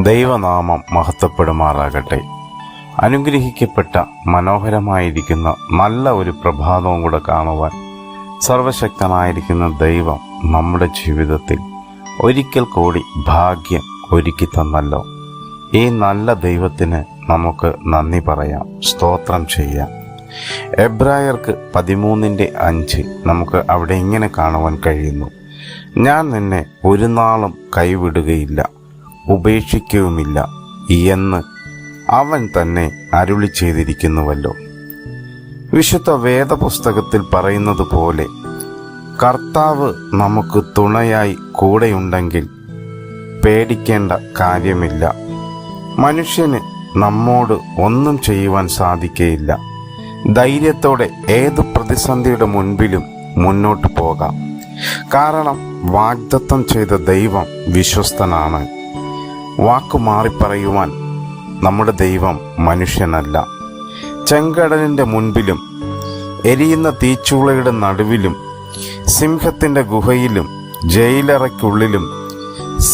ദൈവനാമം മഹത്വപ്പെടുമാറാകട്ടെ. അനുഗ്രഹിക്കപ്പെട്ട മനോഹരമായിരിക്കുന്ന നല്ല ഒരു പ്രഭാതവും കൂടെ കാണുവാൻ സർവശക്തനായിരിക്കുന്ന ദൈവം നമ്മുടെ ജീവിതത്തിൽ ഒരിക്കൽ കൂടി ഭാഗ്യം ഒരുക്കി തന്നല്ലോ. ഈ നല്ല ദൈവത്തിന് നമുക്ക് നന്ദി പറയാം, സ്തോത്രം ചെയ്യാം. എബ്രായർക്ക് 13:5 നമുക്ക് അവിടെ ഇങ്ങനെ കാണുവാൻ കഴിയുന്നു: ഞാൻ നിന്നെ ഒരു നാളും കൈവിടുകയില്ല, ഉപേക്ഷിക്കുകയുമില്ല എന്ന് അവൻ തന്നെ അരുളി ചെയ്തിരിക്കുന്നുവല്ലോ. വിശുദ്ധ വേദപുസ്തകത്തിൽ പറയുന്നത് പോലെ കർത്താവ് നമുക്ക് തുണയായി കൂടെയുണ്ടെങ്കിൽ പേടിക്കേണ്ട കാര്യമില്ല. മനുഷ്യന് നമ്മോട് ഒന്നും ചെയ്യുവാൻ സാധിക്കുകയില്ല. ധൈര്യത്തോടെ ഏത് പ്രതിസന്ധിയുടെ മുൻപിലും മുന്നോട്ട് പോകാം. കാരണം വാഗ്ദത്തം ചെയ്ത ദൈവം വിശ്വസ്തനാണ്. വാക്കു മാറിപ്പറയുവാൻ നമ്മുടെ ദൈവം മനുഷ്യനല്ല. ചെങ്കടലിൻ്റെ മുൻപിലും എരിയുന്ന തീച്ചൂളയുടെ നടുവിലും സിംഹത്തിൻ്റെ ഗുഹയിലും ജയിലറയ്ക്കുള്ളിലും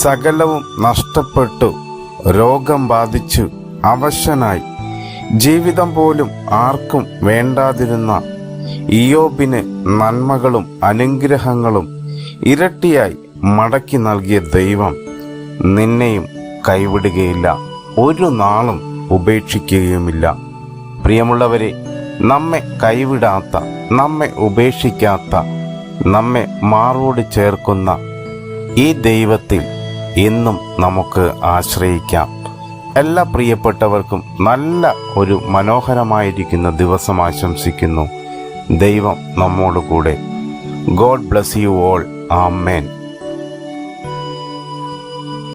സകലവും നഷ്ടപ്പെട്ടു രോഗം ബാധിച്ചു അവശനായി ജീവിതം പോലും ആർക്കും വേണ്ടാതിരുന്ന ഇയ്യോബിന് നന്മകളും അനുഗ്രഹങ്ങളും ഇരട്ടിയായി മടക്കി നൽകിയ ദൈവം നിന്നെയും കൈവിടുകയില്ല, ഒരു നാളും ഉപേക്ഷിക്കുകയുമില്ല. പ്രിയമുള്ളവരെ, നമ്മെ കൈവിടാത്ത, നമ്മെ ഉപേക്ഷിക്കാത്ത, നമ്മെ മാറോട് ചേർക്കുന്ന ഈ ദൈവത്തിൽ എന്നും നമുക്ക് ആശ്രയിക്കാം. എല്ലാ പ്രിയപ്പെട്ടവർക്കും നല്ല ഒരു മനോഹരമായിരിക്കുന്ന ദിവസം ആശംസിക്കുന്നു. ദൈവം നമ്മോട് കൂടെ. God bless you all. Amen.